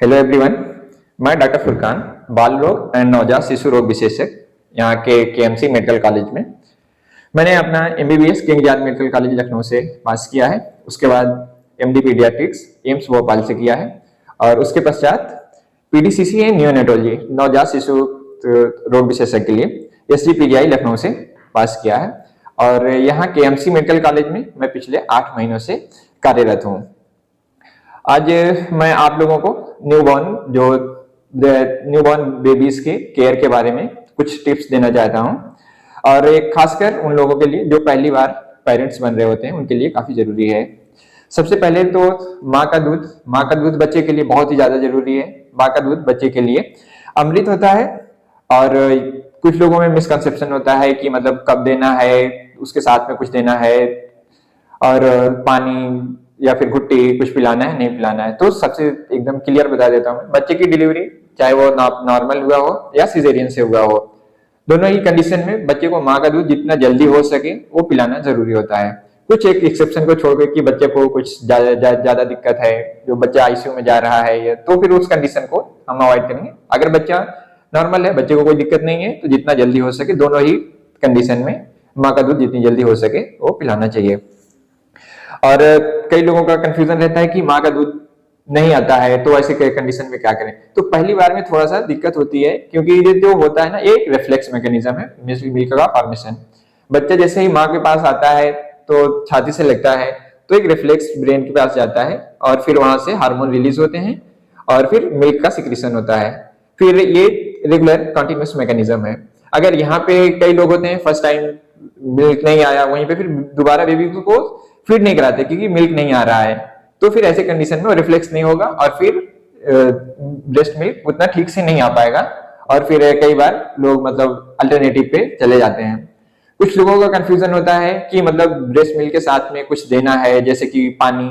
Hello everyone, मैं doctor Furqan, बाल रोग एंड नवजात शिशु रोग विशेषज्ञ यहाँ के केएमसी मेडिकल कॉलेज में। मैंने अपना MBBS king George medical college Lucknow से पास किया है। उसके बाद एमडी पीडियाट्रिक्स एम्स भोपाल से किया है और उसके पश्चात पीडीसीसी एंड नियोनेटोलॉजी नवजात शिशु रोग विशेषज्ञ के लिए एसजीपीजीआई लखनऊ से पास किया है और यहाँ केएमसी मेडिकल कॉलेज में मैं पिछले 8 महीनों से कार्यरत हूँ। आज मैं आप लोगों को न्यूबॉर्न बेबीज के केयर के बारे में कुछ टिप्स देना चाहता हूं और एक खासकर उन लोगों के लिए जो पहली बार पेरेंट्स बन रहे होते हैं उनके लिए काफी जरूरी है। सबसे पहले तो माँ का दूध बच्चे के लिए बहुत ही ज्यादा जरूरी है। माँ का दूध बच्चे के लिए अमृत होता है और कुछ लोगों में मिसकंसेप्शन होता है कि मतलब कब देना है, उसके साथ में कुछ देना है और पानी या फिर घुट्टी कुछ पिलाना है नहीं पिलाना है। तो सबसे एकदम क्लियर बता देता हूँ, बच्चे की डिलीवरी चाहे वो नॉर्मल हुआ हो या सिजेरियन से हुआ हो, दोनों ही कंडीशन में बच्चे को माँ का दूध जितना जल्दी हो सके वो पिलाना जरूरी होता है। कुछ एक एक्सेप्शन को छोड़कर कि बच्चे को कुछ ज्यादा दिक्कत है, जो बच्चा आईसीयू में जा रहा है, तो फिर उस कंडीशन को हम अवॉइड करेंगे। अगर बच्चा नॉर्मल है, बच्चे को कोई दिक्कत नहीं है, तो जितना जल्दी हो सके दोनों ही कंडीशन में माँ का दूध जितनी जल्दी हो सके वो पिलाना चाहिए। और कई लोगों का कंफ्यूजन रहता है कि माँ का दूध नहीं आता है तो ऐसे कंडीशन में क्या करें। तो पहली बार में थोड़ा सा दिक्कत होती है क्योंकि ये जो होता है ना, एक रिफ्लेक्स मैकेनिज्म है मिल्क का फॉर्मेशन। बच्चा जैसे ही माँ के पास आता है तो छाती से लगता है तो एक रिफ्लेक्स ब्रेन के पास जाता है और फिर वहां से हार्मोन रिलीज होते हैं और फिर मिल्क का सिक्रीशन होता है। फिर ये रेगुलर कंटिन्यूस मैकेनिज्म है। अगर यहाँ पे कई लोग होते हैं फर्स्ट टाइम मिल्क नहीं आया, वहीं पे फिर दोबारा बेबी को फीड नहीं कराते क्योंकि मिल्क नहीं आ रहा है, तो फिर ऐसे कंडीशन में रिफ्लेक्स नहीं होगा और फिर ब्रेस्ट मिल्क उतना ठीक से नहीं आ पाएगा और फिर कई बार लोग मतलब अल्टरनेटिव पे चले जाते हैं। कुछ लोगों का कंफ्यूजन होता है कि मतलब ब्रेस्ट मिल्क के साथ में कुछ देना है जैसे कि पानी,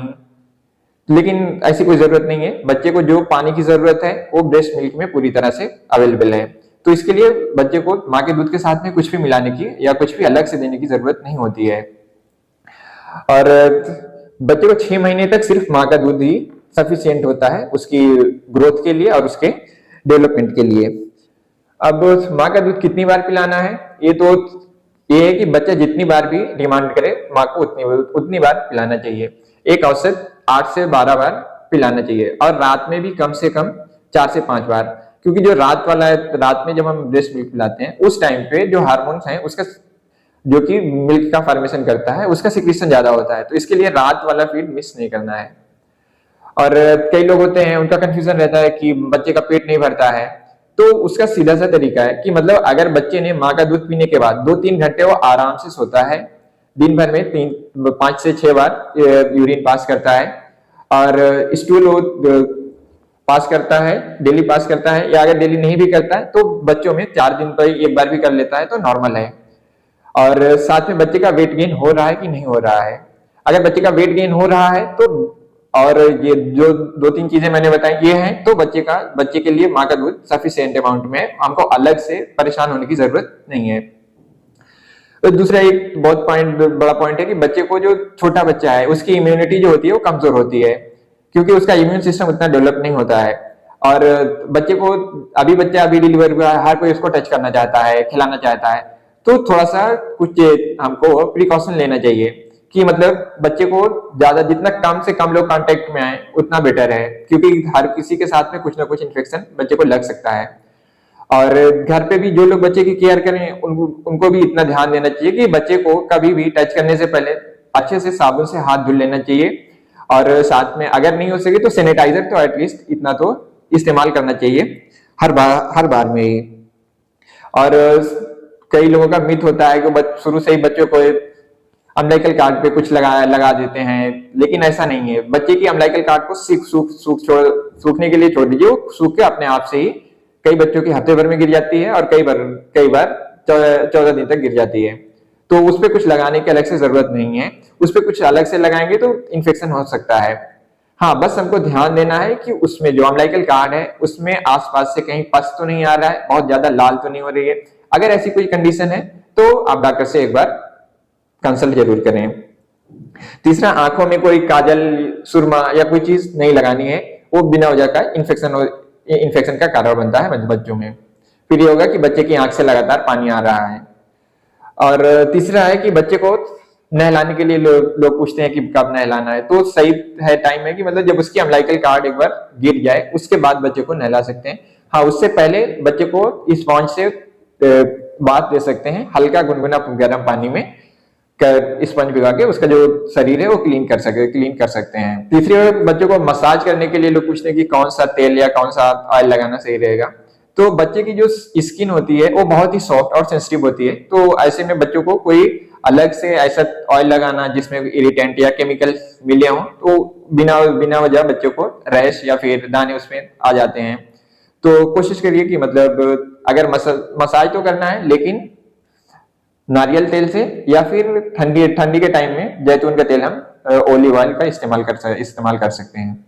लेकिन ऐसी कोई जरूरत नहीं है। बच्चे को जो पानी की जरूरत है वो ब्रेस्ट मिल्क में पूरी तरह से अवेलेबल है, तो इसके लिए बच्चे को माँ के दूध के साथ में कुछ भी मिलाने की या कुछ भी अलग से देने की जरूरत नहीं होती है। और बच्चे को 6 महीने तक सिर्फ माँ का दूध ही सफिशिएंट होता है उसकी ग्रोथ के लिए और उसके डेवलपमेंट के लिए। अब माँ का दूध कितनी बार पिलाना है, ये है कि बच्चा जितनी बार भी डिमांड करे माँ को उतनी बार पिलाना चाहिए। एक औसत 8 से 12 बार पिलाना चाहिए और रात में भी कम से कम 4 से 5 बार, क्योंकि जो रात वाला है, रात में जब हम ब्रेस्ट मिल्क पिलाते हैं उस टाइम पे जो हार्मोन्स हैं उसका जो कि मिल्क का फॉर्मेशन करता है उसका सिक्रीशन ज्यादा होता है, तो इसके लिए रात वाला फीड मिस नहीं करना है। और कई लोग होते हैं उनका कंफ्यूजन रहता है कि बच्चे का पेट नहीं भरता है, तो उसका सीधा सा तरीका है कि मतलब अगर बच्चे ने माँ का दूध पीने के बाद 2-3 घंटे वो आराम से सोता है, दिन भर में 5 से 6 बार यूरिन पास करता है और स्टूल पास करता है, डेली पास करता है, या अगर डेली नहीं भी करता है तो बच्चों में 4 दिन पर एक बार भी कर लेता है तो नॉर्मल है। और साथ में बच्चे का वेट गेन हो रहा है कि नहीं हो रहा है। अगर बच्चे का वेट गेन हो रहा है तो, और ये जो 2-3 चीजें मैंने बताई ये हैं, तो बच्चे के लिए माँ का दूध सफिशिएंट अमाउंट में, हमको अलग से परेशान होने की जरूरत नहीं है। तो दूसरा एक बहुत बड़ा पॉइंट है कि बच्चे को, जो छोटा बच्चा है उसकी इम्यूनिटी जो होती है वो कमजोर होती है क्योंकि उसका इम्यून सिस्टम उतना डेवलप नहीं होता है। और बच्चे को बच्चा अभी डिलीवर हुआ है, हर कोई उसको टच करना चाहता है, खिलाना चाहता है, तो थोड़ा सा कुछ हमको प्रिकॉशन लेना चाहिए कि मतलब बच्चे को जितना कम से कम लोग कांटेक्ट में आए उतना बेटर है, क्योंकि हर किसी के साथ में कुछ ना कुछ इन्फेक्शन बच्चे को लग सकता है। और घर पे भी जो लोग बच्चे की केयर करें उनको भी इतना ध्यान देना चाहिए कि बच्चे को कभी भी टच करने से पहले अच्छे से साबुन से हाथ धुल लेना चाहिए और साथ में अगर नहीं हो सके तो सैनिटाइजर तो एटलीस्ट इतना तो इस्तेमाल करना चाहिए हर बार में ही। और कई लोगों का मिथ होता है कि शुरू से ही बच्चों को अम्बिलिकल कार्ड पे कुछ लगा देते हैं, लेकिन ऐसा नहीं है। बच्चे की अम्बिलिकल कार्ड को सूखने के लिए छोड़ दीजिए, वो सूख के अपने आप से ही, कई बच्चों की हफ्ते भर में गिर जाती है और कई बार 14 दिन तक गिर जाती है, तो उस पर कुछ लगाने की अलग से जरूरत नहीं है। उस पर कुछ अलग से लगाएंगे तो इन्फेक्शन हो सकता है। हाँ, बस हमको ध्यान देना है कि उसमें जो अम्बिलिकल कार्ड है उसमें आसपास से कहीं पस तो नहीं आ रहा है, बहुत ज्यादा लाल तो नहीं हो रही है। अगर ऐसी कोई कंडीशन है तो आप डॉक्टर से एक बार कंसल्ट जरूर करें। तीसरा, आंखों में कोई काजल, सुरमा या कोई चीज नहीं लगानी है। वो बिना वजह का इन्फेक्शन का कारण बनता है बच्चों में। फिर ये होगा कि बच्चे की आंख से लगातार पानी आ रहा है। और तीसरा है कि बच्चे को नहलाने के लिए लोग पूछते हैं कि कब नहलाना है, तो सही है टाइम है कि मतलब जब उसकी अम्लाइकल कार्ड एक बार गिर जाए उसके बाद बच्चे को नहला सकते हैं। हाँ, उससे पहले बच्चे को स्पॉन्ज से बाथ दे सकते हैं, हल्का गुनगुना गर्म पानी में स्पंज भिगा के उसका जो शरीर है वो क्लीन कर सकते हैं। तीसरी ओर बच्चों को मसाज करने के लिए लोग पूछते हैं कि कौन सा तेल या कौन सा ऑयल लगाना सही रहेगा। तो बच्चे की जो स्किन होती है वो बहुत ही सॉफ्ट और सेंसिटिव होती है, तो ऐसे में बच्चों को कोई अलग से ऐसा ऑयल लगाना जिसमें इरिटेंट या केमिकल मिले हों, तो बिना बिना वजह बच्चों को रैश या फिर दाने उसमें आ जाते हैं। तो कोशिश करिए कि मतलब अगर मसाज तो करना है लेकिन नारियल तेल से, या फिर ठंडी ठंडी के टाइम में जैतून का तेल हम ऑलिव ऑयल का इस्तेमाल कर सकते हैं।